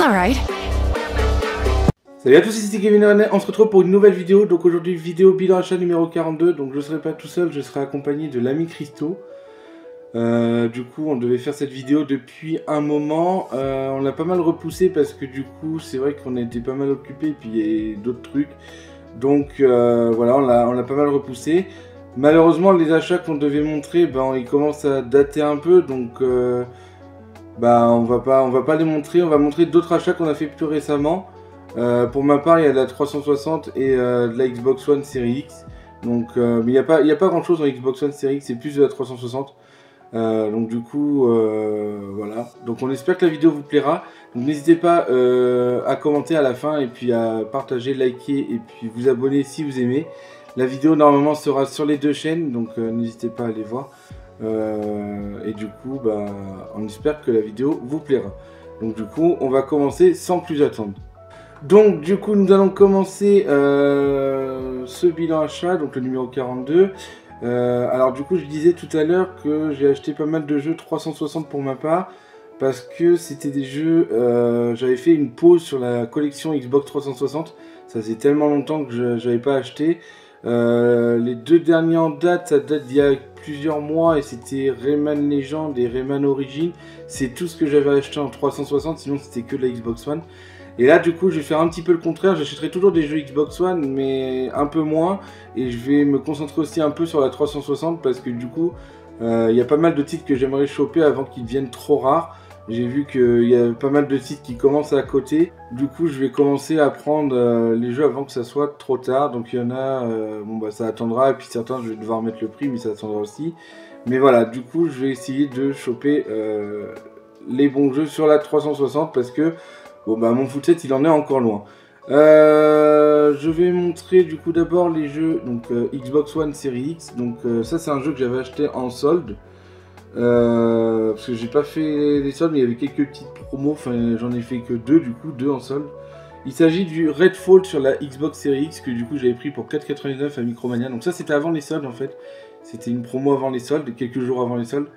Alright. Salut à tous, ici Kevin René, on se retrouve pour une nouvelle vidéo. Donc aujourd'hui, vidéo bilan achat numéro 42. Donc je ne serai pas tout seul, je serai accompagné de l'ami Christo. Du coup, on devait faire cette vidéo depuis un moment. On l'a pas mal repoussé parce que du coup, c'est vrai qu'on a été pas mal occupé et puis il y a d'autres trucs. Donc voilà, on l'a pas mal repoussé. Malheureusement, les achats qu'on devait montrer, ben, ils commencent à dater un peu. Donc bah, on va pas les montrer. On va montrer d'autres achats qu'on a fait plus récemment. Pour ma part, il y a de la 360 et de la Xbox One Series X. Donc, mais il n'y a pas grand chose en Xbox One Series X, c'est plus de la 360. Donc du coup, voilà. Donc on espère que la vidéo vous plaira. Donc n'hésitez pas à commenter à la fin et puis à partager, liker et puis vous abonner si vous aimez. La vidéo normalement sera sur les deux chaînes, donc n'hésitez pas à aller voir. Et du coup, bah, on espère que la vidéo vous plaira. Donc du coup, on va commencer sans plus attendre. Donc du coup, nous allons commencer ce bilan achat, donc le numéro 42. Alors du coup, je disais tout à l'heure que j'ai acheté pas mal de jeux 360 pour ma part, parce que c'était des jeux, j'avais fait une pause sur la collection Xbox 360, ça faisait tellement longtemps que je n'avais pas acheté. Les deux derniers en date, ça date d'il y a plusieurs mois et c'était Rayman Legend et Rayman Origins. C'est tout ce que j'avais acheté en 360, sinon c'était que la Xbox One. Et là du coup je vais faire un petit peu le contraire, j'achèterai toujours des jeux Xbox One mais un peu moins. Et je vais me concentrer aussi un peu sur la 360 parce que du coup il y a pas mal de titres que j'aimerais choper avant qu'ils deviennent trop rares. J'ai vu qu'il y a pas mal de titres qui commencent à côté. Du coup je vais commencer à prendre les jeux avant que ça soit trop tard. Donc il y en a, bon bah ça attendra. Et puis certains je vais devoir mettre le prix mais ça attendra aussi. Mais voilà, du coup je vais essayer de choper les bons jeux sur la 360 parce que bon bah mon full set il en est encore loin. Je vais montrer du coup d'abord les jeux donc Xbox One Series X. Donc ça c'est un jeu que j'avais acheté en solde. Parce que j'ai pas fait les soldes mais il y avait quelques petites promos. Enfin j'en ai fait que deux du coup, deux en solde. Il s'agit du Redfall sur la Xbox Series X que du coup j'avais pris pour 4,99 à Micromania. Donc ça c'était avant les soldes en fait. C'était une promo avant les soldes, quelques jours avant les soldes.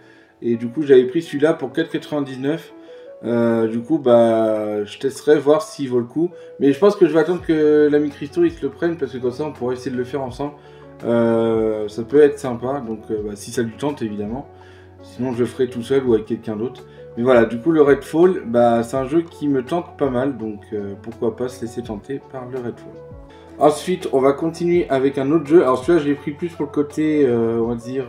Et du coup j'avais pris celui-là pour 4,99. Du coup bah je testerai voir s'il vaut le coup, mais je pense que je vais attendre que l'ami Christo il se le prenne parce que comme ça on pourra essayer de le faire ensemble. Ça peut être sympa, donc bah, si ça lui tente évidemment, sinon je le ferai tout seul ou avec quelqu'un d'autre. Mais voilà, du coup le Redfall bah, c'est un jeu qui me tente pas mal, donc pourquoi pas se laisser tenter par le Redfall. Ensuite on va continuer avec un autre jeu. Alors celui-là je l'ai pris plus pour le côté on va dire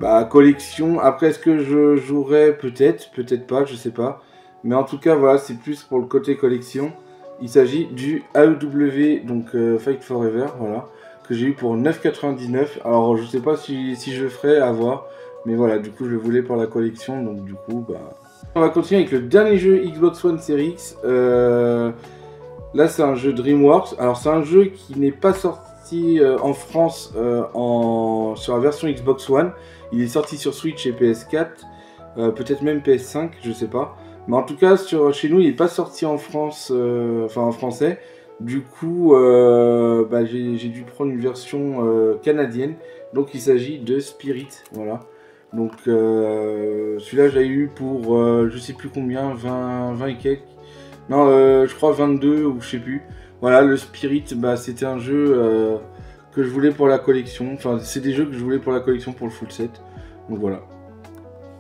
bah, collection. Après, est-ce que je jouerai? Peut-être, peut-être pas, je sais pas. Mais en tout cas, voilà, c'est plus pour le côté collection. Il s'agit du AEW, donc Fight Forever, voilà, que j'ai eu pour 9,99. Alors, je sais pas si je le ferai, à voir. Mais voilà, du coup, je le voulais pour la collection, donc du coup, bah... On va continuer avec le dernier jeu Xbox One Series X. Là, c'est un jeu DreamWorks. Alors, c'est un jeu qui n'est pas sorti en France sur la version Xbox One. Il est sorti sur Switch et PS4, peut-être même PS5, je sais pas. Mais en tout cas, chez nous, il n'est pas sorti en France, enfin en français. Du coup, bah, j'ai dû prendre une version canadienne. Donc il s'agit de Spirit, voilà. Donc celui-là, j'ai eu pour, je sais plus combien, 20 et quelques. Non, je crois 22 ou je sais plus. Voilà, le Spirit, bah, c'était un jeu... que je voulais pour la collection, enfin c'est des jeux que je voulais pour la collection pour le full set, donc voilà,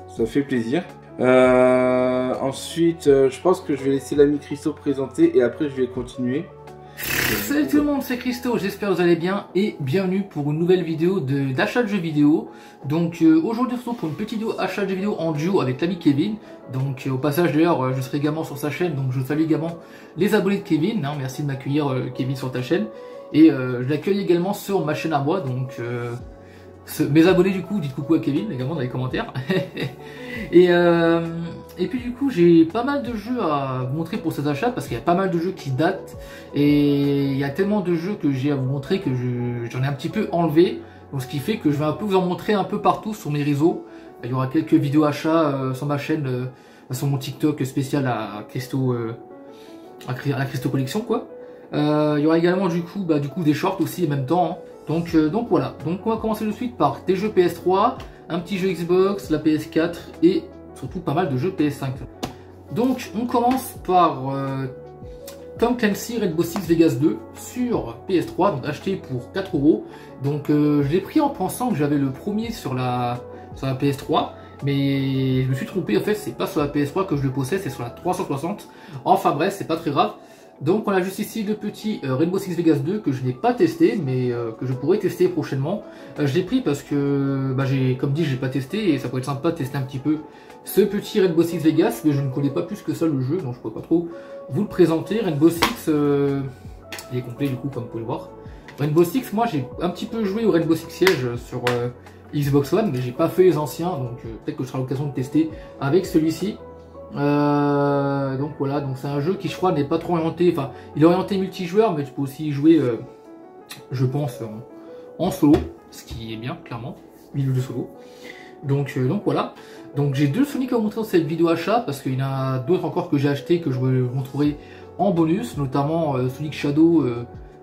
ça fait plaisir. Ensuite je pense que je vais laisser l'ami Christo présenter et après je vais continuer. Salut tout le monde, c'est Christo, j'espère que vous allez bien et bienvenue pour une nouvelle vidéo d'achat de jeux vidéo. Donc aujourd'hui on se retrouve pour une petite vidéo achat de jeux vidéo en duo avec l'ami Kevin. Donc au passage d'ailleurs je serai également sur sa chaîne, donc je salue également les abonnés de Kevin, hein, merci de m'accueillir Kevin sur ta chaîne. Et je l'accueille également sur ma chaîne à moi, donc mes abonnés du coup, dites coucou à Kevin également dans les commentaires. Et puis du coup j'ai pas mal de jeux à vous montrer pour cet achat parce qu'il y a pas mal de jeux qui datent et il y a tellement de jeux que j'ai à vous montrer que j'en ai un petit peu enlevé. Donc ce qui fait que je vais un peu vous en montrer un peu partout sur mes réseaux. Il y aura quelques vidéos achats sur ma chaîne, sur mon TikTok spécial à Christo, à la Christo Collection quoi. Il y aura également du coup des shorts aussi en même temps. Hein. Donc voilà, donc on va commencer de suite par des jeux PS3, un petit jeu Xbox, la PS4 et surtout pas mal de jeux PS5. Donc on commence par Tom Clancy Rainbow Six Vegas 2 sur PS3, donc acheté pour 4 €. Donc je l'ai pris en pensant que j'avais le premier sur la PS3, mais je me suis trompé, en fait c'est pas sur la PS3 que je le possède, c'est sur la 360. Enfin bref, c'est pas très grave. Donc on a juste ici le petit Rainbow Six Vegas 2 que je n'ai pas testé, mais que je pourrais tester prochainement. Je l'ai pris parce que, comme dit, je l'ai pas testé et ça pourrait être sympa de tester un petit peu ce petit Rainbow Six Vegas, mais je ne connais pas plus que ça le jeu, donc je pourrais pas trop vous le présenter. Rainbow Six, il est complet du coup comme vous pouvez le voir. Rainbow Six, moi j'ai un petit peu joué au Rainbow Six Siege sur Xbox One, mais j'ai pas fait les anciens, donc peut-être que je serai l'occasion de tester avec celui-ci. Donc voilà, donc c'est un jeu qui je crois n'est pas trop orienté, enfin il est orienté multijoueur, mais tu peux aussi y jouer je pense en solo, ce qui est bien clairement, milieu de solo. Donc voilà, donc j'ai 2 Sonic à vous montrer dans cette vidéo achat, parce qu'il y en a d'autres encore que j'ai acheté que je vous montrerai en bonus, notamment Sonic Shadow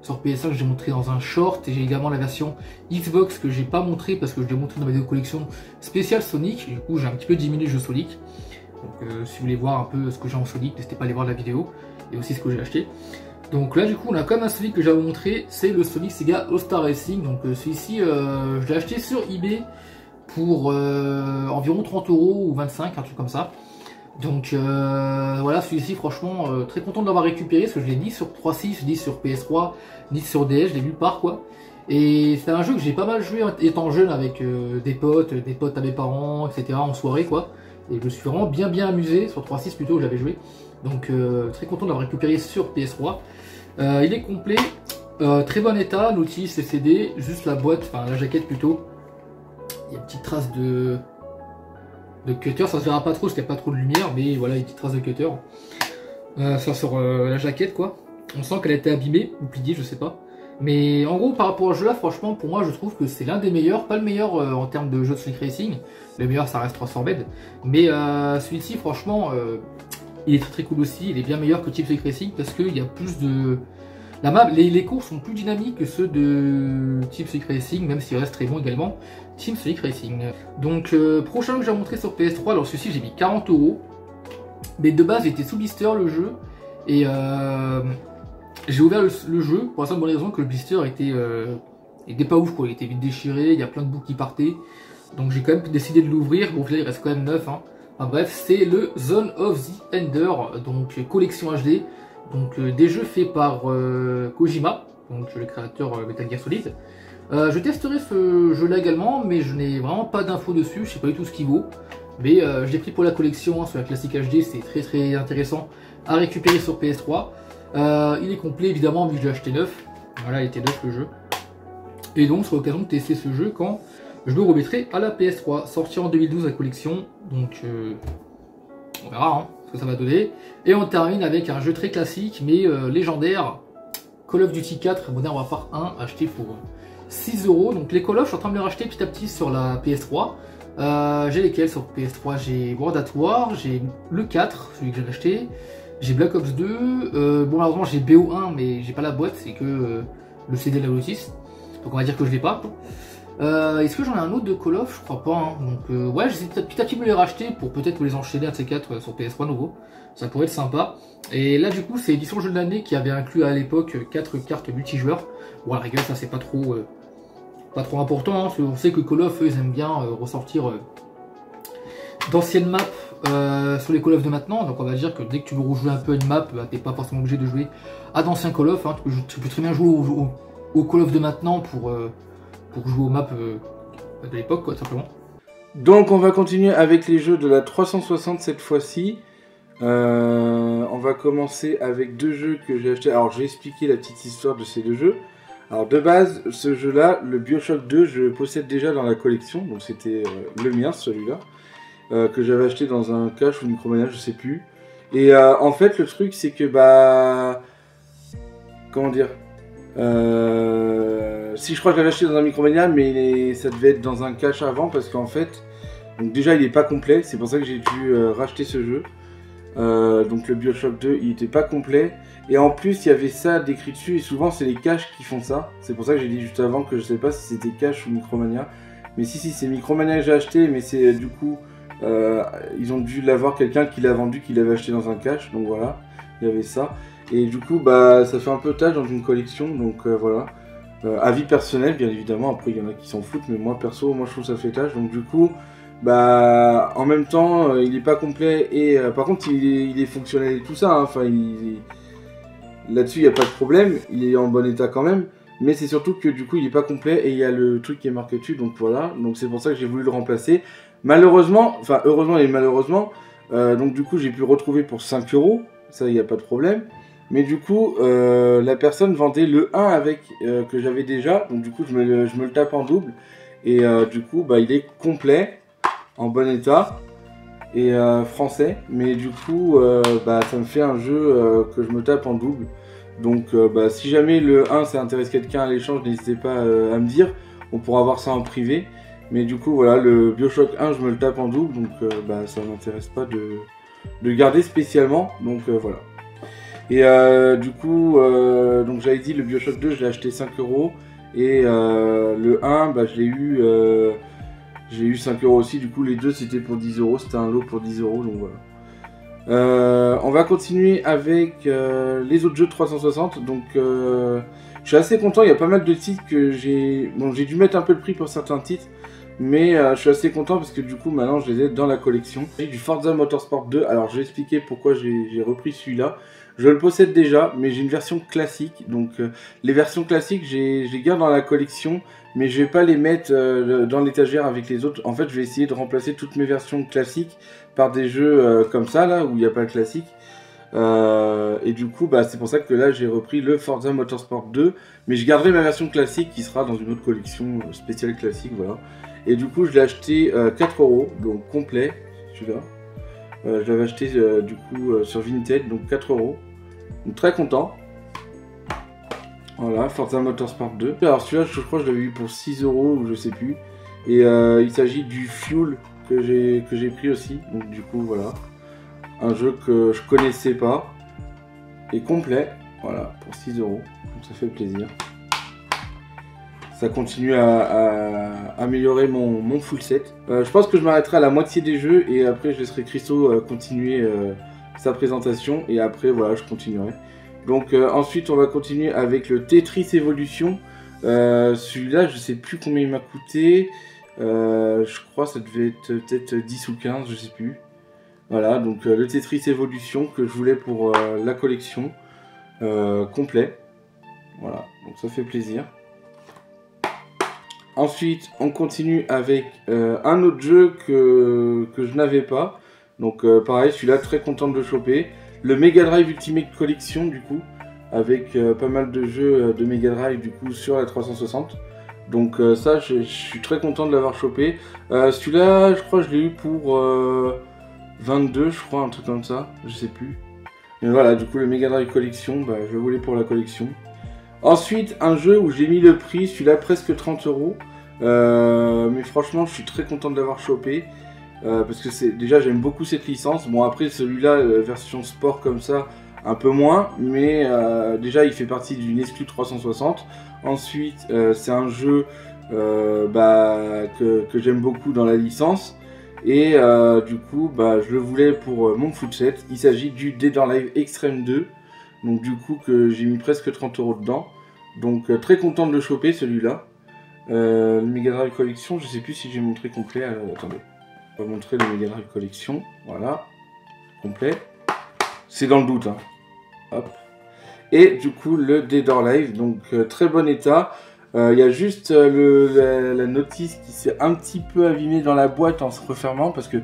sur PS5 que j'ai montré dans un short, et j'ai également la version Xbox que j'ai pas montré parce que je l'ai montré dans ma vidéo collection spéciale Sonic. Du coup j'ai un petit peu diminué le jeu Sonic. Donc si vous voulez voir un peu ce que j'ai en Sonic, n'hésitez pas à aller voir la vidéo et aussi ce que j'ai acheté. Donc là du coup on a quand même un Sonic que j'ai à vous montrer, c'est le Sonic Sega All-Star Racing. Donc celui-ci je l'ai acheté sur eBay pour environ 30 € ou 25, un truc comme ça. Donc voilà, celui-ci franchement très content de l'avoir récupéré, parce que je l'ai ni sur 3.6, ni sur PS3, ni sur DS, je l'ai nulle part quoi. Et c'est un jeu que j'ai pas mal joué étant jeune avec des potes à mes parents, etc. en soirée quoi. Et je me suis vraiment bien amusé, sur 3.6 plutôt où j'avais joué. Donc très content de l'avoir récupéré sur PS3. Il est complet, très bon état, l'outil c'est CD, juste la boîte, enfin la jaquette plutôt. Il y a une petite trace de cutter, ça se verra pas trop parce qu'il n'y a pas trop de lumière, mais voilà, une petite trace de cutter. Ça sur la jaquette quoi. On sent qu'elle a été abîmée ou pliée, je sais pas. Mais en gros, par rapport au jeu là, franchement, pour moi, je trouve que c'est l'un des meilleurs, pas le meilleur en termes de jeu de Sonic Racing. Le meilleur, ça reste Transformed. Mais celui-ci, franchement, il est très cool aussi. Il est bien meilleur que Team Sonic Racing parce qu'il y a plus de... La map, les courses sont plus dynamiques que ceux de Team Sonic Racing, même s'il reste très bon également, Team Sonic Racing. Donc, prochain que j'ai montré sur PS3, alors celui-ci, j'ai mis 40 €. Mais de base, il était sous blister le jeu. Et j'ai ouvert le jeu pour la simple bonne raison que le blister était pas ouf quoi, il était vite déchiré, il y a plein de bouts qui partaient. Donc j'ai quand même décidé de l'ouvrir. Bon là il reste quand même neuf hein. Enfin, bref, c'est le Zone of the Ender, donc collection HD, donc des jeux faits par Kojima, donc le créateur Metal Gear Solid. Je testerai ce jeu là également, mais je n'ai vraiment pas d'infos dessus, je sais pas du tout ce qu'il vaut. Mais je l'ai pris pour la collection hein, sur la classique HD, c'est très intéressant à récupérer sur PS3. Il est complet évidemment vu que je l'ai acheté neuf. Voilà, il était neuf le jeu. Et donc c'est l'occasion de tester ce jeu quand je le remettrai à la PS3. Sorti en 2012 la collection. Donc on verra hein, ce que ça va donner. Et on termine avec un jeu très classique mais légendaire. Call of Duty 4 Modern Warfare 1 acheté pour 6 €. Donc les Call of je suis en train de les racheter petit à petit sur la PS3. J'ai lesquels sur PS3? J'ai World at War, j'ai le 4, celui que j'ai acheté. J'ai Black Ops 2, bon malheureusement j'ai BO1 mais j'ai pas la boîte, c'est que le CD de la notice. Donc on va dire que je l'ai pas. Est-ce que j'en ai un autre de Call of? Je crois pas. Hein. Donc ouais, j'essaie petit à petit de me les racheter pour peut-être me les enchaîner à ces 4 sur PS3 nouveau. Ça pourrait être sympa. Et là du coup c'est l'édition jeu de l'année qui avait inclus à l'époque 4 cartes multijoueurs. Bon à la rigueur ça c'est pas trop important. Hein. On sait que Call of eux, ils aiment bien ressortir d'anciennes maps sur les Call of de maintenant, donc on va dire que dès que tu veux rejouer un peu à une map, t'es pas forcément obligé de jouer à d'anciens Call of, hein. Tu peux très bien jouer au Call of de maintenant pour jouer aux maps de l'époque quoi, tout simplement. Donc on va continuer avec les jeux de la 360 cette fois-ci. On va commencer avec 2 jeux que j'ai achetés. Alors je vais expliquer la petite histoire de ces 2 jeux. Alors de base, ce jeu-là, le BioShock 2, je le possède déjà dans la collection, donc c'était le mien celui-là. Que j'avais acheté dans un cache ou Micromania, je sais plus. Et en fait, le truc, c'est que, comment dire si je crois que je l'avais acheté dans un Micromania, mais ça devait être dans un cache avant, parce qu'en fait, donc déjà, il est pas complet, c'est pour ça que j'ai dû racheter ce jeu. Donc le BioShock 2, il était pas complet. Et en plus, il y avait ça décrit dessus, et souvent, c'est les caches qui font ça. C'est pour ça que j'ai dit juste avant que je sais pas si c'était cache ou Micromania. Mais si, c'est Micromania que j'ai acheté, mais c'est du coup Ils ont dû l'avoir, quelqu'un qui l'a vendu, qui l'avait acheté dans un cache, donc voilà, il y avait ça. Et du coup, bah, ça fait un peu tâche dans une collection, donc voilà. Avis personnel, bien évidemment, après il y en a qui s'en foutent, mais moi perso, moi je trouve ça fait tâche, donc du coup, bah, en même temps, il est pas complet, et par contre, il est fonctionnel et tout ça, hein, enfin, là-dessus, il n'y a pas de problème, il est en bon état quand même. Mais c'est surtout que du coup il est pas complet et il y a le truc qui est marqué dessus, donc voilà, donc c'est pour ça que j'ai voulu le remplacer. Malheureusement, enfin heureusement et malheureusement, donc du coup j'ai pu le retrouver pour 5 €, ça il n'y a pas de problème. Mais du coup la personne vendait le 1 avec que j'avais déjà, donc du coup je me le tape en double. Et du coup bah, il est complet, en bon état, et français, mais du coup bah, ça me fait un jeu que je me tape en double. Donc bah, si jamais le 1 ça intéresse quelqu'un à l'échange, n'hésitez pas à me dire, on pourra voir ça en privé. Mais du coup voilà, le Bioshock 1 je me le tape en double, donc bah, ça m'intéresse pas de garder spécialement, donc voilà. Et du coup, donc j'avais dit le Bioshock 2 je l'ai acheté 5 €, et le 1 bah, je l'ai eu, j'ai eu 5 € aussi, du coup les deux c'était pour 10 €, c'était un lot pour 10 €, donc voilà. On va continuer avec les autres jeux de 360, donc je suis assez content, il y a pas mal de titres que j'ai... Bon, j'ai dû mettre un peu le prix pour certains titres, mais je suis assez content parce que du coup maintenant je les ai dans la collection. J'ai du Forza Motorsport 2, alors je vais expliquer pourquoi j'ai repris celui-là. Je le possède déjà, mais j'ai une version classique, donc les versions classiques je les garde dans la collection, mais je vais pas les mettre dans l'étagère avec les autres. En fait je vais essayer de remplacer toutes mes versions classiques par des jeux comme ça là, où il n'y a pas le classique. Et du coup bah, c'est pour ça que là j'ai repris le Forza Motorsport 2, mais je garderai ma version classique qui sera dans une autre collection spéciale classique, voilà. Et du coup je l'ai acheté 4 €, donc complet celui-là. Je l'avais acheté du coup sur Vinted, donc 4 €. Donc très content. Voilà, Forza Motorsport 2. Alors celui-là je crois que je l'avais eu pour 6 € ou je sais plus. Et il s'agit du Fuel que j'ai pris aussi. Donc du coup voilà. Un jeu que je connaissais pas. Et complet. Voilà, pour 6 €. Donc ça fait plaisir. Ça continue à améliorer mon full set. Je pense que je m'arrêterai à la moitié des jeux et après je laisserai Christo continuer sa présentation et après voilà je continuerai. Donc ensuite on va continuer avec le Tetris Evolution. Celui-là je sais plus combien il m'a coûté. Je crois que ça devait être peut-être 10 ou 15, je sais plus. Voilà, donc le Tetris Evolution que je voulais pour la collection complet. Voilà, donc ça fait plaisir. Ensuite, on continue avec un autre jeu que je n'avais pas. Donc pareil, celui-là, très content de le choper. Le Mega Drive Ultimate Collection, du coup, avec pas mal de jeux de Mega Drive, du coup, sur la 360. Donc ça, je suis très content de l'avoir chopé. Celui-là, je crois que je l'ai eu pour 22, je crois, un truc comme ça. Je sais plus. Mais voilà, du coup, le Mega Drive Collection, bah, je le voulais pour la collection. Ensuite, un jeu où j'ai mis le prix, celui-là presque 30 €. Mais franchement, je suis très content de l'avoir chopé. Parce que déjà, j'aime beaucoup cette licence. Bon, après, celui-là, version sport comme ça, un peu moins. Mais déjà, il fait partie d'une exclue 360. Ensuite, c'est un jeu bah, que j'aime beaucoup dans la licence. Et du coup, bah, je le voulais pour mon full set. Il s'agit du Dead or Alive Extreme 2. Donc du coup que j'ai mis presque 30 € dedans. Donc très content de le choper celui-là. Le Mega Drive Collection, je sais plus si j'ai montré complet. Attendez, on va montrer le Mega Drive Collection. Voilà, complet. C'est dans le doute, hein. Hop. Et du coup le Dead or Alive, donc très bon état. Il y a juste la notice qui s'est un petit peu abîmée dans la boîte en se refermant parce que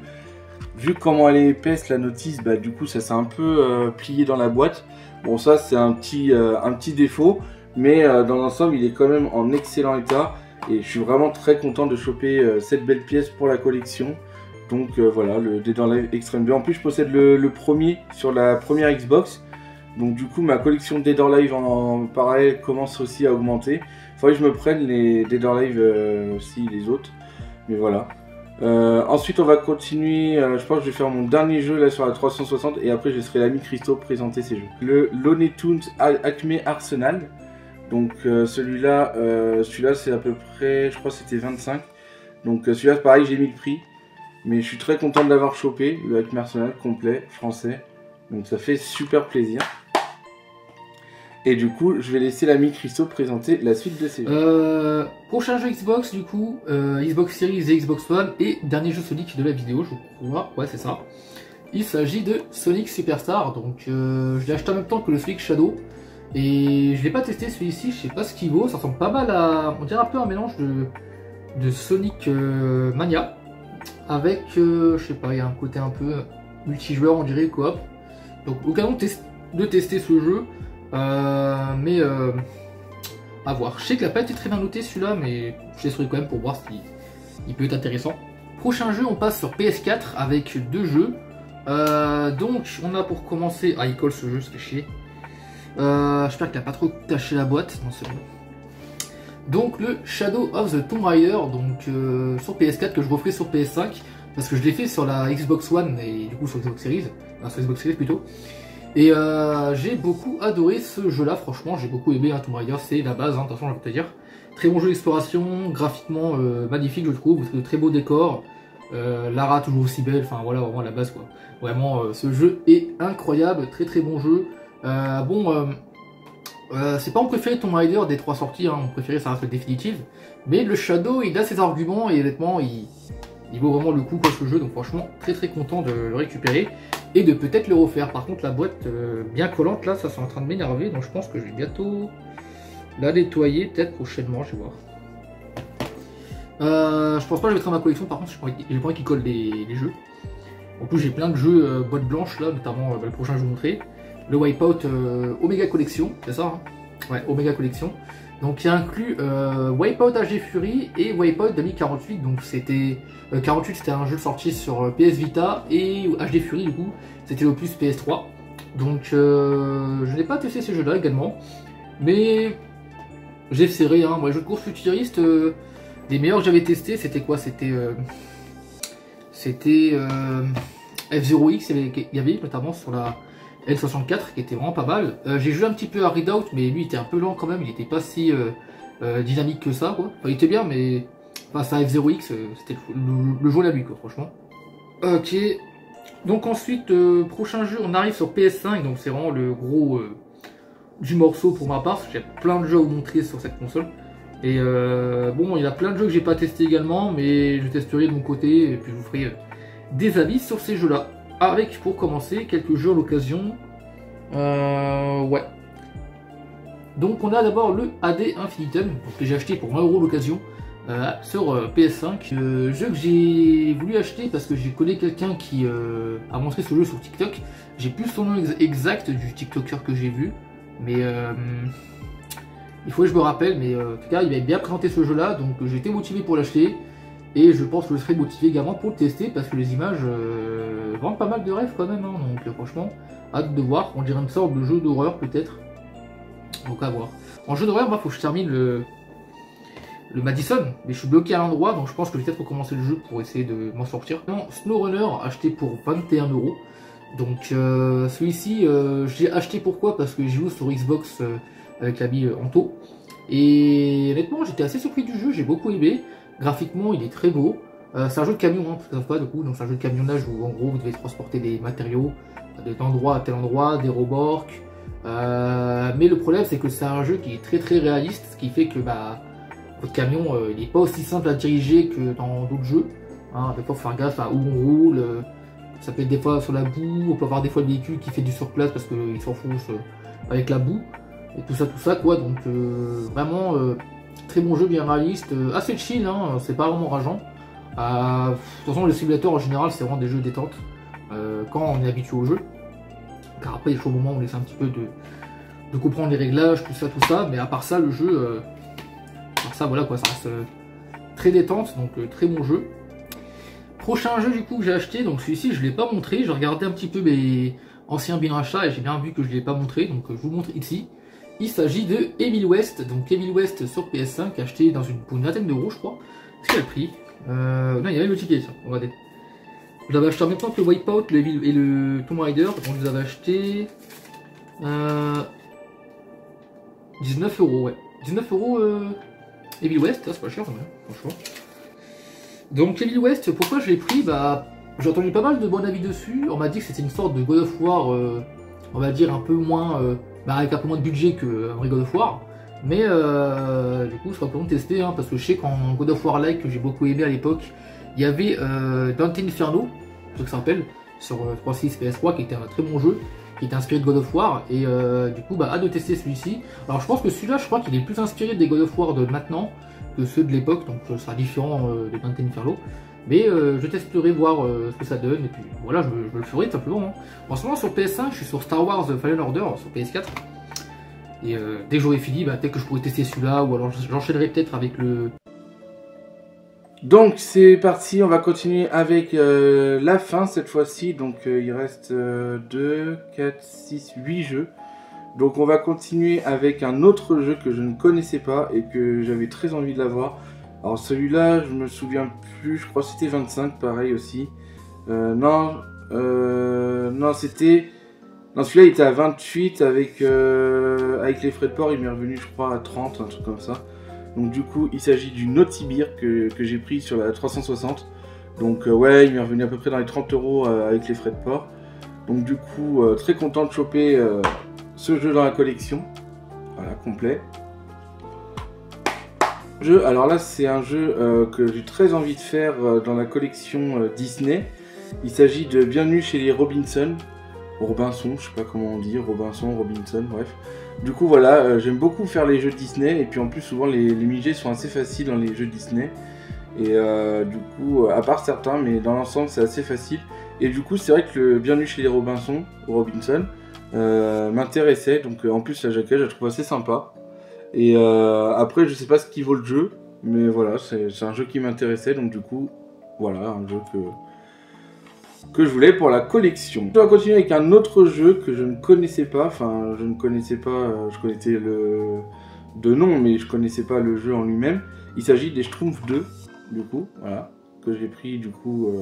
vu comment elle est épaisse la notice, bah, du coup ça s'est un peu plié dans la boîte. Bon ça c'est un petit défaut, mais dans l'ensemble il est quand même en excellent état. Et je suis vraiment très content de choper cette belle pièce pour la collection. Donc voilà, le Dead or Alive Extreme 2. En plus je possède le premier sur la première Xbox. Donc du coup ma collection Dead or Alive en parallèle commence aussi à augmenter. Il faudrait que je me prenne les Dead or Alive aussi, les autres. Mais voilà. Ensuite on va continuer, je pense que je vais faire mon dernier jeu là sur la 360 et après je laisserai l'ami Christo présenter ses jeux. Le Looney Tunes Acme Arsenal, donc celui-là c'est à peu près, je crois que c'était 25, donc celui-là pareil j'ai mis le prix, Mais je suis très content de l'avoir chopé, le hack mercenaire complet, français. Donc ça fait super plaisir. Et du coup, je vais laisser l'ami Christo présenter la suite de ces jeux. Prochain jeu Xbox, du coup, Xbox Series et Xbox One, et dernier jeu Sonic de la vidéo, je crois. Ouais, c'est ça. Il s'agit de Sonic Superstar. Donc, je l'ai acheté en même temps que le Sonic Shadow. Et je l'ai pas testé celui-ci, je sais pas ce qu'il vaut. Ça ressemble pas mal à. On dirait un peu un mélange de Sonic Mania. Avec, je sais pas, il y a un côté un peu multijoueur, on dirait, coop. Donc, l'occasion de tester ce jeu. Mais à voir. Je sais qu'il n'a pas été très bien noté celui-là, mais je l'ai quand même pour voir s'il peut être intéressant. Prochain jeu, on passe sur PS4 avec deux jeux. Donc on a pour commencer. Ah, il colle ce jeu, c'est chier. J'espère qu'il n'a pas trop taché la boîte. Non, c'est bon. Donc le Shadow of the Tomb Raider, donc sur PS4 que je referai sur PS5 parce que je l'ai fait sur la Xbox One et du coup sur Xbox Series, enfin sur Xbox Series plutôt. Et j'ai beaucoup adoré ce jeu là, franchement j'ai beaucoup aimé, Tomb Raider c'est la base, attention je vais te dire. Très bon jeu d'exploration, graphiquement magnifique je trouve, de très beaux décors, Lara toujours aussi belle, enfin voilà vraiment la base quoi. Vraiment ce jeu est incroyable, très très bon jeu. C'est pas mon préféré Tomb Raider des trois sorties, mon préféré ça reste le définitive. Mais le Shadow il a ses arguments et honnêtement il vaut vraiment le coup quoi ce jeu, donc franchement très très content de le récupérer. Et de peut-être le refaire. Par contre la boîte bien collante là, ça c'est en train de m'énerver. Donc je pense que je vais bientôt la nettoyer, peut-être prochainement, je vais voir. Je pense pas que je mettrai dans ma collection, par contre j'ai pas envie qu'il colle les jeux. En plus j'ai plein de jeux boîte blanche là, notamment le prochain je vais vous montrer. Le Wipeout Omega Collection, c'est ça ouais, Omega Collection. Donc il inclut Wipeout HD Fury et Wipeout 2048. Donc c'était 48 c'était un jeu sorti sur PS Vita et HD Fury du coup c'était l'opus PS3. Donc je n'ai pas testé ces jeux là également. Mais j'ai serré moi les jeux de course futuriste les meilleurs que j'avais testés c'était quoi? C'était F0X, il y avait notamment sur la L64 qui était vraiment pas mal. J'ai joué un petit peu à Redoubt, mais lui il était un peu lent quand même, il était pas si dynamique que ça quoi. Enfin, il était bien, mais face à F0X, c'était le jeu à lui quoi, franchement. Ok, donc ensuite, prochain jeu, on arrive sur PS5, donc c'est vraiment le gros du morceau pour ma part, parce que j'ai plein de jeux à vous montrer sur cette console. Et bon, il y a plein de jeux que j'ai pas testé également, mais je testerai de mon côté, et puis je vous ferai des avis sur ces jeux là. Avec, pour commencer, quelques jeux à l'occasion. Ouais. Donc on a d'abord le AD Infinitum, que j'ai acheté pour 1€ l'occasion sur PS5. Jeu que j'ai voulu acheter parce que j'ai connu quelqu'un qui a montré ce jeu sur TikTok. J'ai plus son nom exact du TikToker que j'ai vu. Mais il faut que je me rappelle. Mais en tout cas, il avait bien présenté ce jeu là. Donc j'ai été motivé pour l'acheter. Et je pense que je serai motivé également pour le tester parce que les images vendent pas mal de rêves quand même. Donc franchement, hâte de voir. On dirait une sorte de jeu d'horreur peut-être. Donc à voir. En jeu d'horreur, moi, faut que je termine le Madison. Mais je suis bloqué à l'endroit. Donc je pense que je vais peut-être recommencer le jeu pour essayer de m'en sortir. Non, SnowRunner, acheté pour 21€. Donc celui-ci, j'ai acheté pourquoi? Parce que j'ai joué sur Xbox avec l'ami Anto. Et honnêtement, j'étais assez surpris du jeu. J'ai beaucoup aimé. Graphiquement, il est très beau. C'est un jeu de camion, parce que ça pas du coup. Donc c'est un jeu de camionnage où en gros vous devez transporter des matériaux d'un endroit à tel endroit, des remorques. Mais le problème c'est que c'est un jeu qui est très très réaliste, ce qui fait que votre camion il n'est pas aussi simple à diriger que dans d'autres jeux. Des fois, faut faire gaffe à où on roule. Ça peut être des fois sur la boue. On peut avoir des fois le véhicule qui fait du surplace parce qu'il s'enfonce avec la boue et tout ça quoi. Donc vraiment. Très bon jeu, bien réaliste, assez chill, c'est pas vraiment rageant. De toute façon, les simulateurs en général, c'est vraiment des jeux détente quand on est habitué au jeu. Car après, il faut au moment où on laisse un petit peu de comprendre les réglages, tout ça. Mais à part ça, le jeu, voilà quoi, ça reste très détente, donc très bon jeu. Prochain jeu du coup que j'ai acheté, donc celui-ci, je l'ai pas montré. J'ai regardé un petit peu mes anciens bien achats et j'ai bien vu que je l'ai pas montré, donc je vous montre ici. Il s'agit de Evil West, donc Evil West sur PS5, acheté pour une vingtaine d'euros, je crois. Est-ce qu'il y a le prix non, il y avait le ticket, ça. Regardez. Je l'avais acheté en même temps que le Wipeout et le Tomb Raider, donc je les avais achetés 19€, ouais. 19€ Evil West, c'est pas cher, quand même, franchement. Donc Evil West, pourquoi je l'ai pris? Bah, j'ai entendu pas mal de bons avis dessus. On m'a dit que c'était une sorte de God of War, on va dire un peu moins, avec un peu moins de budget que vrai God of War. Mais du coup, ce sera pour tester, hein, parce que je sais qu'en God of War like que j'ai beaucoup aimé à l'époque, il y avait Dante Inferno, je que ça s'appelle, sur 3.6 PS3, qui était un très bon jeu, qui était inspiré de God of War, et du coup, hâte de tester celui-ci. Alors je pense que celui-là, je crois qu'il est plus inspiré des God of War de maintenant que ceux de l'époque, donc ce sera différent de Dante Inferno. Mais je testerai voir ce que ça donne, et puis voilà, je le ferai tout simplement. Hein. En ce moment sur PS5, je suis sur Star Wars Fallen Order, sur PS4. Et dès que j'aurai fini, peut-être que je pourrai tester celui-là, ou alors j'enchaînerai peut-être avec le... Donc c'est parti, on va continuer avec la fin cette fois-ci. Donc il reste 2, 4, 6, 8 jeux. Donc on va continuer avec un autre jeu que je ne connaissais pas et que j'avais très envie de l'avoir. Alors celui-là, je me souviens plus, je crois que c'était 25, pareil aussi. Non, c'était... Non, celui-là il était à 28 avec les frais de port, il m'est revenu je crois à 30, un truc comme ça. Donc du coup, il s'agit du Naughty Beer que j'ai pris sur la 360. Donc ouais, il m'est revenu à peu près dans les 30 € avec les frais de port. Donc du coup, très content de choper ce jeu dans la collection. Voilà, complet. Alors là, c'est un jeu que j'ai très envie de faire dans la collection Disney. Il s'agit de Bienvenue chez les Robinson. Robinson, je sais pas comment on dit, Robinson, Robinson, bref. Du coup voilà, j'aime beaucoup faire les jeux Disney, et puis en plus souvent les MJ sont assez faciles dans les jeux Disney. Et du coup, à part certains, mais dans l'ensemble c'est assez facile. Et du coup c'est vrai que le Bienvenue chez les Robinson m'intéressait, donc en plus la jaquette je la trouve assez sympa. Et après je sais pas ce qui vaut le jeu, mais voilà, c'est un jeu qui m'intéressait, donc du coup, voilà, un jeu que je voulais pour la collection. On va continuer avec un autre jeu que je ne connaissais pas, enfin je ne connaissais pas, je connaissais de nom, mais je connaissais pas le jeu en lui-même. Il s'agit des Schtroumpfs 2, du coup, voilà, que j'ai pris du coup,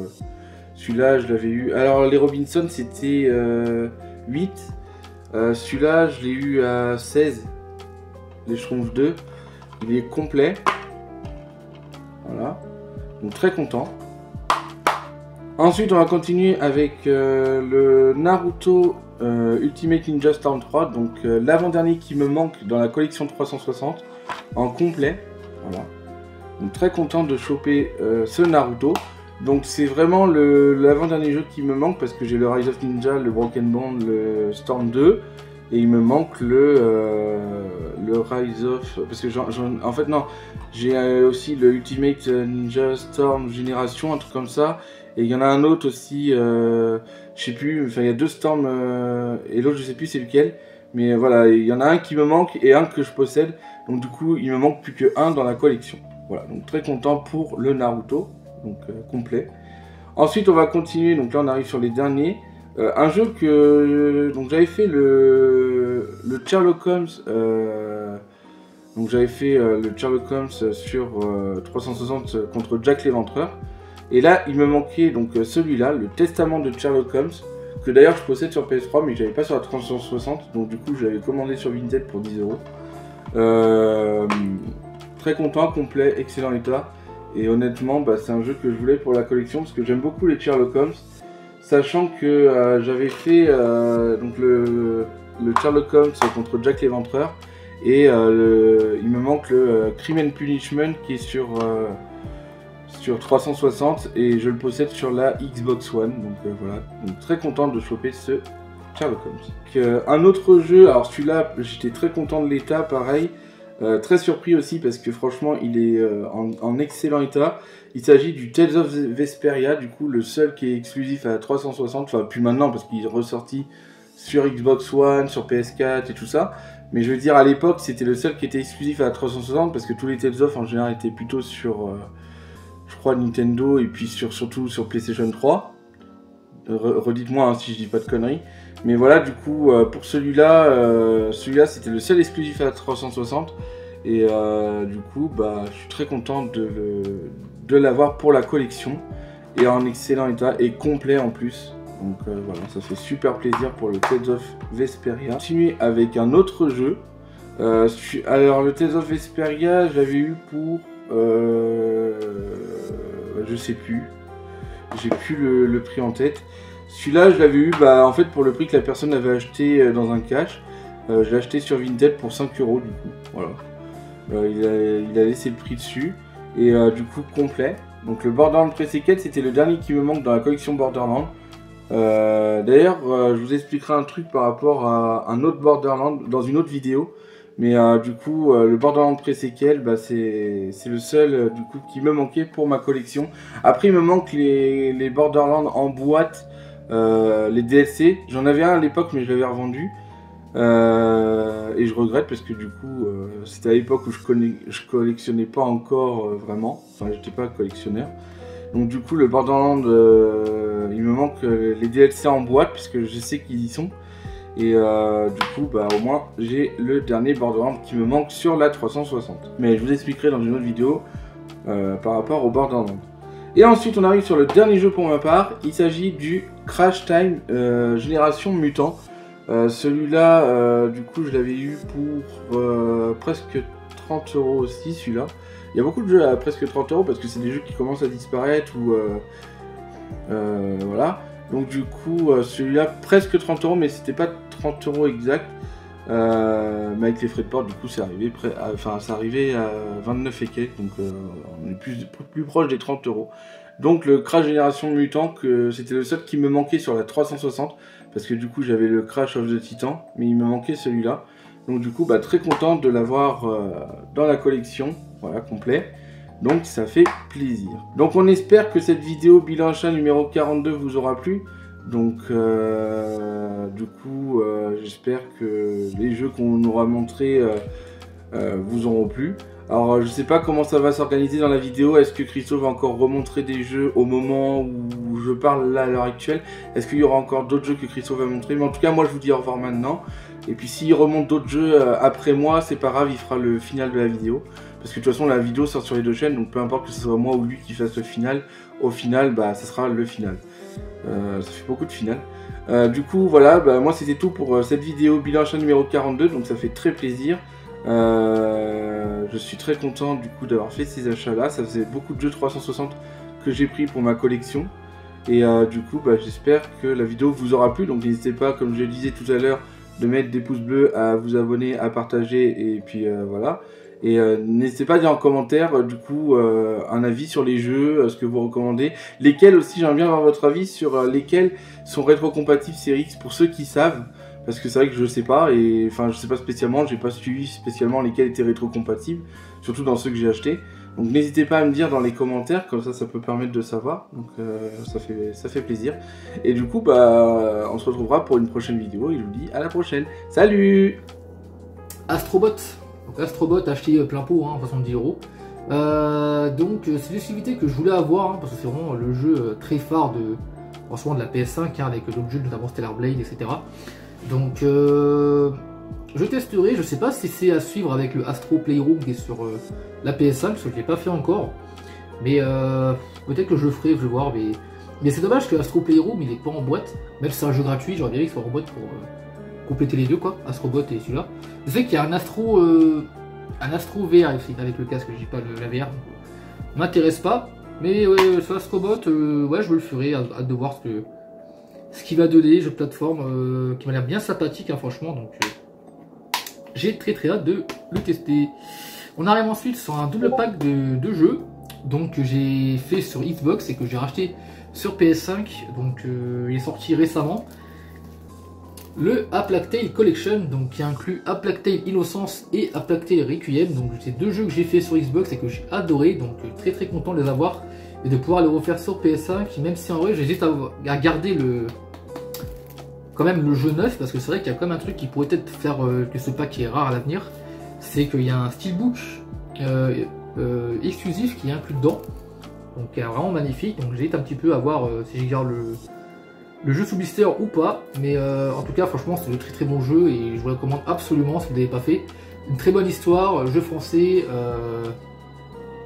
celui-là je l'avais eu, alors les Robinson c'était 8, celui-là je l'ai eu à 16, les Schtroumpfs 2, il est complet, voilà, donc très content. Ensuite, on va continuer avec le Naruto Ultimate Ninja Storm 3, donc l'avant-dernier qui me manque dans la collection 360, en complet. Voilà. Donc très content de choper ce Naruto. Donc c'est vraiment l'avant-dernier jeu qui me manque parce que j'ai le Rise of Ninja, le Broken Bond, le Storm 2, et il me manque le Rise of... Parce que en fait non, j'ai aussi le Ultimate Ninja Storm Génération, un truc comme ça. Et il y en a un autre aussi, je sais plus, enfin il y a deux Storms et l'autre je sais plus c'est lequel. Mais voilà, il y en a un qui me manque et un que je possède. Donc du coup il me manque plus que un dans la collection. Voilà, donc très content pour le Naruto, donc complet. Ensuite on va continuer, donc là on arrive sur les derniers. Un jeu que donc j'avais fait le Sherlock Holmes. Donc j'avais fait le Sherlock Holmes sur 360 contre Jack l'Éventreur. Et là, il me manquait donc celui-là, le Testament de Sherlock Holmes, que d'ailleurs je possède sur PS3, mais que j'avais pas sur la 360, donc du coup je l'avais commandé sur Vinted pour 10 €. Très content, complet, excellent état, et honnêtement, c'est un jeu que je voulais pour la collection, parce que j'aime beaucoup les Sherlock Holmes, sachant que j'avais fait donc le Sherlock Holmes contre Jack l'Éventreur, et il me manque le Crime and Punishment qui est sur 360 et je le possède sur la Xbox One, donc voilà, donc très content de choper ce Sherlock Holmes. Un autre jeu, alors celui-là j'étais très content de l'état, pareil, très surpris aussi parce que franchement il est en excellent état. Il s'agit du Tales of Vesperia, du coup le seul qui est exclusif à 360, enfin plus maintenant parce qu'il est ressorti sur Xbox One, sur PS4 et tout ça. Mais je veux dire à l'époque c'était le seul qui était exclusif à 360 parce que tous les Tales of en général étaient plutôt sur... je crois Nintendo et puis surtout sur PlayStation 3. Redites-moi hein, si je dis pas de conneries. Mais voilà, du coup, pour celui-là, c'était le seul exclusif à 360. Et du coup, je suis très content de l'avoir pour la collection. Et en excellent état et complet en plus. Donc voilà, ça fait super plaisir pour le Tales of Vesperia. Continuer avec un autre jeu. Alors le Tales of Vesperia, je l'avais eu pour... je je sais plus. J'ai plus le prix en tête. Celui-là, je l'avais eu en fait pour le prix que la personne avait acheté dans un cash. Je l'ai acheté sur Vinted pour 5 € du coup. Voilà. Il a laissé le prix dessus. Et du coup, complet. Donc le Borderlands Pre-Sequel, c'était le dernier qui me manque dans la collection Borderlands. D'ailleurs, je vous expliquerai un truc par rapport à un autre Borderlands dans une autre vidéo. Mais du coup, le Borderlands Pre-Sequel, c'est le seul du coup qui me manquait pour ma collection. Après, il me manque les Borderlands en boîte, les DLC. J'en avais un à l'époque, mais je l'avais revendu. Et je regrette parce que du coup, c'était à l'époque où je collectionnais pas encore vraiment. Enfin, j'étais pas collectionneur. Donc du coup, le Borderlands, il me manque les DLC en boîte puisque je sais qu'ils y sont. Et du coup, au moins, j'ai le dernier Borderlands qui me manque sur la 360. Mais je vous expliquerai dans une autre vidéo par rapport au Borderlands. Et ensuite, on arrive sur le dernier jeu pour ma part. Il s'agit du Crash Time Génération Mutant. Celui-là, du coup, je l'avais eu pour presque 30 € aussi, celui-là. Il y a beaucoup de jeux à presque 30 € parce que c'est des jeux qui commencent à disparaître ou... voilà. Donc du coup, celui-là, presque 30 €, mais c'était pas 30 € exact. Mais avec les frais de port, du coup, c'est arrivé, ça arrivait à 29 et quelques, donc on est plus proche des 30 €. Donc le Crash Génération Mutant, c'était le seul qui me manquait sur la 360, parce que du coup, j'avais le Crash of the Titan, mais il me manquait celui-là. Donc du coup, très content de l'avoir dans la collection, voilà, complet. Donc ça fait plaisir. Donc on espère que cette vidéo bilan achat numéro 42 vous aura plu. Donc du coup j'espère que les jeux qu'on aura montrés vous auront plu. Alors je sais pas comment ça va s'organiser dans la vidéo. Est-ce que Christo va encore remontrer des jeux au moment où je parle là à l'heure actuelle? Est-ce qu'il y aura encore d'autres jeux que Christo va montrer? Mais en tout cas moi je vous dis au revoir maintenant. Et puis s'il remonte d'autres jeux après moi, c'est pas grave, il fera le final de la vidéo. Parce que de toute façon la vidéo sort sur les deux chaînes, donc peu importe que ce soit moi ou lui qui fasse le final, au final ça sera le final. Ça fait beaucoup de final. Du coup voilà, moi c'était tout pour cette vidéo bilan achat numéro 42, donc ça fait très plaisir. Je suis très content du coup d'avoir fait ces achats là, ça faisait beaucoup de jeux 360 que j'ai pris pour ma collection. Et du coup j'espère que la vidéo vous aura plu, donc n'hésitez pas, comme je le disais tout à l'heure, de mettre des pouces bleus, à vous abonner, à partager, et puis voilà. Et n'hésitez pas à dire en commentaire du coup un avis sur les jeux, ce que vous recommandez, lesquels aussi, j'aimerais bien avoir votre avis sur lesquels sont rétrocompatibles Series X pour ceux qui savent, parce que c'est vrai que je sais pas, et enfin je sais pas spécialement, j'ai pas suivi spécialement lesquels étaient rétrocompatibles, surtout dans ceux que j'ai achetés. Donc n'hésitez pas à me dire dans les commentaires, comme ça peut permettre de savoir, donc ça fait plaisir. Et du coup on se retrouvera pour une prochaine vidéo, et je vous dis à la prochaine. Salut! Astrobot. Donc Astrobot acheté plein pot, 70 €. Donc c'est l'exclusivité que je voulais avoir, parce que c'est vraiment le jeu très phare de la PS5, avec d'autres jeux, notamment Stellar Blade, etc. Donc je testerai, je sais pas si c'est à suivre avec le Astro Playroom qui est sur la PS5, parce que je l'ai pas fait encore. Mais peut-être que je le ferai, je vais voir. Mais c'est dommage que Astro Playroom il est pas en boîte, même si c'est un jeu gratuit, j'aurais bien qu'il soit en boîte pour compléter les deux, quoi, Astrobot et celui-là. Je sais qu'il y a un Astro VR aussi, avec le casque, je dis pas la VR, donc m'intéresse pas. Mais ouais, sur Astrobot, ouais, je me le ferai, hâte de voir ce qu'il va donner, jeu de plateforme qui m'a l'air bien sympathique, franchement, donc j'ai très hâte de le tester. On arrive ensuite sur un double pack de jeux, donc que j'ai fait sur Xbox et que j'ai racheté sur PS5, donc il est sorti récemment. Le A Plague Tale Collection, donc qui inclut A Plague Tale Innocence et A Plague Tale Requiem. Donc c'est deux jeux que j'ai fait sur Xbox et que j'ai adoré, donc très content de les avoir et de pouvoir les refaire sur PS5, même si en vrai j'hésite à garder quand même le jeu neuf, parce que c'est vrai qu'il y a quand même un truc qui pourrait peut-être faire que ce pack est rare à l'avenir, c'est qu'il y a un steelbook exclusif qui est inclus dedans, donc qui est vraiment magnifique. Donc j'hésite un petit peu à voir si je garde le jeu sous blister ou pas, mais en tout cas franchement c'est un très bon jeu et je vous le recommande absolument si vous ne l'avez pas fait. Une très bonne histoire, jeu français,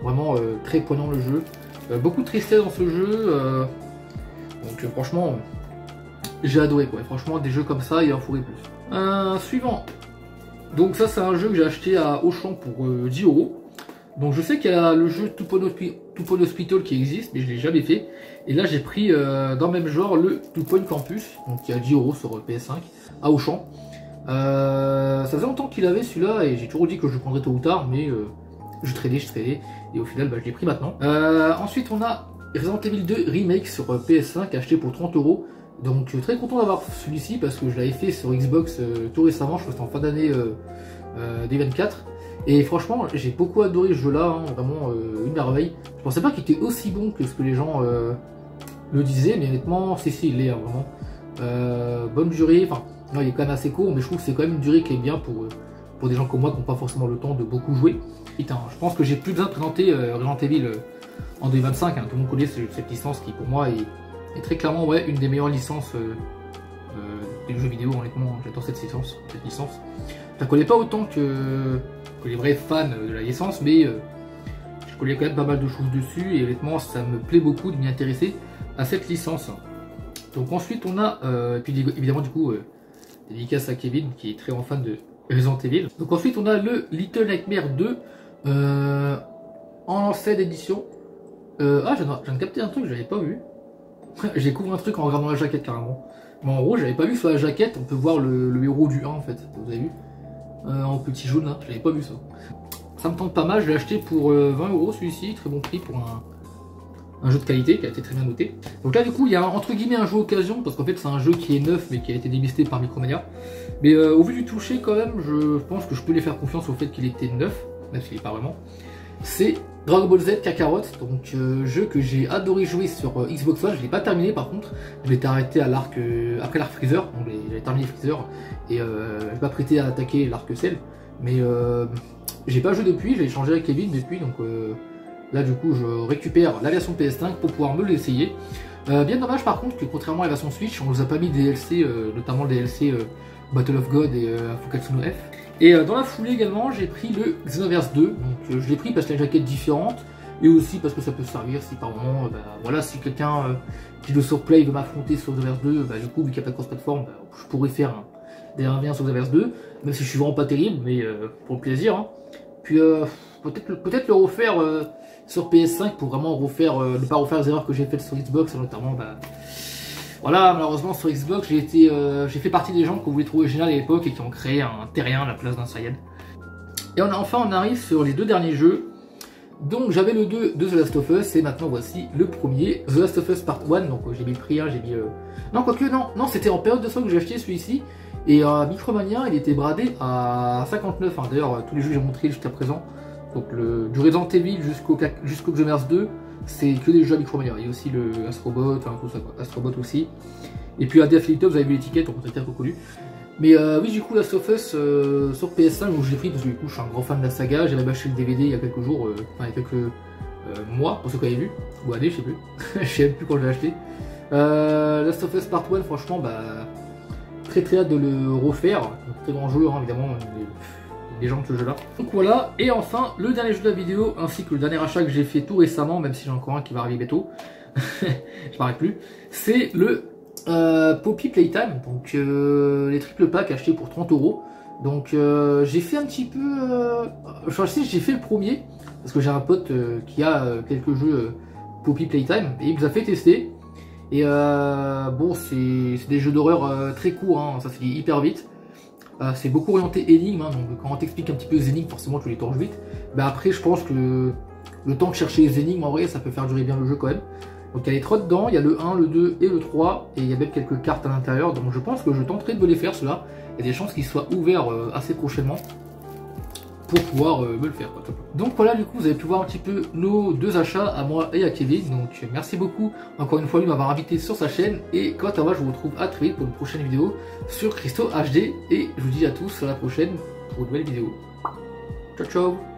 vraiment très prenant le jeu, beaucoup de tristesse dans ce jeu, donc franchement j'ai adoré, quoi. Franchement des jeux comme ça il en faudrait plus. Suivant, donc ça c'est un jeu que j'ai acheté à Auchan pour 10 €. Donc je sais qu'il y a le jeu Two Point Hospital qui existe, mais je l'ai jamais fait. Et là j'ai pris dans le même genre le Two Point Campus, donc qui a 10 € sur PS5 à Auchan. Ça faisait longtemps qu'il avait celui-là et j'ai toujours dit que je le prendrais tôt ou tard, mais je tradais et au final bah, je l'ai pris maintenant. Ensuite on a Resident Evil 2 Remake sur PS5 acheté pour 30 €. Donc très content d'avoir celui-ci parce que je l'avais fait sur Xbox tout récemment, je crois que c'était en fin d'année D24. Et franchement j'ai beaucoup adoré ce jeu là, hein, vraiment une merveille. Je pensais pas qu'il était aussi bon que ce que les gens le disaient, mais honnêtement si il est hein, vraiment. Bonne durée, enfin non, il est quand même assez court, mais je trouve que c'est quand même une durée qui est bien pour des gens comme moi qui n'ont pas forcément le temps de beaucoup jouer. Putain, je pense que j'ai plus besoin de présenter Resident Evil en 2025, hein. Tout le monde connaît cette licence qui pour moi est très clairement ouais, une des meilleures licences des jeux vidéo, honnêtement j'adore cette licence. Je la connais pas autant que les vrais fans de la licence, mais je connais quand même pas mal de choses dessus et honnêtement ça me plaît beaucoup de m'y intéresser à cette licence. Donc ensuite on a, et puis évidemment du coup, dédicace à Kevin qui est très grand fan de Resident Evil. Donc ensuite on a le Little Nightmare 2 en ancienne édition. Ah je viens de capter un truc que j'avais pas vu. J'ai découvert un truc en regardant la jaquette carrément. Mais en gros j'avais pas vu sur la jaquette, on peut voir le héros du 1 en fait, vous avez vu en petit jaune là, j'avais pas vu ça. Ça me tente pas mal, je l'ai acheté pour 20 € celui-ci, très bon prix pour un jeu de qualité qui a été très bien noté. Donc là du coup il y a entre guillemets un jeu occasion parce qu'en fait c'est un jeu qui est neuf mais qui a été démisté par Micromania. Mais au vu du toucher quand même je pense que je peux les faire confiance au fait qu'il était neuf, même s'il n'est pas vraiment. C'est Dragon Ball Z Kakarot, donc jeu que j'ai adoré jouer sur Xbox One, je l'ai pas terminé par contre, je m'étais arrêté à l'arc après l'arc Freezer, donc j'avais terminé Freezer et je vais pas prêté à attaquer l'arc Cell, mais j'ai pas joué depuis, j'ai échangé avec Kevin depuis, donc là du coup je récupère la version PS5 pour pouvoir me l'essayer. Bien dommage par contre que contrairement à la version Switch, on nous a pas mis des DLC, notamment le DLC Battle of God et Fukatsu no F. Et dans la foulée également, j'ai pris le Xenoverse 2, donc je l'ai pris parce qu'il y a une jaquette différente, et aussi parce que ça peut servir si par moment, bah, voilà, si quelqu'un qui le surplay veut m'affronter sur Xenoverse 2, bah, du coup, vu qu'il n'y a pas de cross-platform, bah, je pourrais faire des 1v1 sur Xenoverse 2, même si je suis vraiment pas terrible, mais pour le plaisir. Hein. Puis peut-être le refaire sur PS5 pour vraiment refaire, ne pas refaire les erreurs que j'ai faites sur Xbox, notamment, bah, voilà, malheureusement sur Xbox, j'ai fait partie des gens qu'on voulait trouver génial à l'époque et qui ont créé un terrien à la place d'un Saiyan. Et enfin on arrive sur les deux derniers jeux. Donc j'avais le 2 de The Last of Us et maintenant voici le premier, The Last of Us Part 1. Donc j'ai mis le prix, hein, j'ai mis... Non, quoique non, c'était en période de solde que j'ai acheté celui-ci. Et à Micromania, il était bradé à 59. Hein. D'ailleurs, tous les jeux que j'ai montrés jusqu'à présent, donc du Resident Evil jusqu'au Xenoverse 2, c'est que des jeux à Micromania. Il y a aussi le Astrobot, enfin tout ça quoi, Astrobot aussi. Et puis à Definitive, vous avez vu l'étiquette, on peut être reconnu. Mais oui, du coup, Last of Us sur PS5, donc je l'ai pris parce que du coup, je suis un grand fan de la saga. J'avais acheté le DVD il y a quelques jours, enfin il y a quelques mois, pour ceux qui avaient vu, ou années, je sais plus. Je sais même plus quand je l'ai acheté. Last of Us Part 1, franchement, bah, très hâte de le refaire. Un très grand jeu, hein, évidemment. Les gens de ce jeu là. Donc voilà, et enfin le dernier jeu de la vidéo ainsi que le dernier achat que j'ai fait tout récemment, même si j'ai encore un qui va arriver bientôt, je m'arrête plus, c'est le Poppy Playtime, donc les triple packs achetés pour 30 €. Donc j'ai fait un petit peu, je sais j'ai fait le premier parce que j'ai un pote qui a quelques jeux Poppy Playtime et il nous a fait tester. Et bon, c'est des jeux d'horreur très courts, hein, ça se fait hyper vite. C'est beaucoup orienté énigme, hein, donc quand on t'explique un petit peu les énigmes, forcément tu les torches vite. Mais après, je pense que le temps de chercher les énigmes, en vrai, ça peut faire durer bien le jeu quand même. Donc il y a les 3 dedans, il y a le 1, le 2 et le 3, et il y a même quelques cartes à l'intérieur. Donc je pense que je tenterai de les faire ceux-là. Il y a des chances qu'ils soient ouverts assez prochainement pour pouvoir me le faire. Quoi. Donc voilà, du coup, vous avez pu voir un petit peu nos deux achats à moi et à Kevin. Donc merci beaucoup encore une fois lui m'avoir invité sur sa chaîne. Et quant à moi, je vous retrouve à très vite pour une prochaine vidéo sur Christo HD. Et je vous dis à tous à la prochaine pour une nouvelle vidéo. Ciao ciao.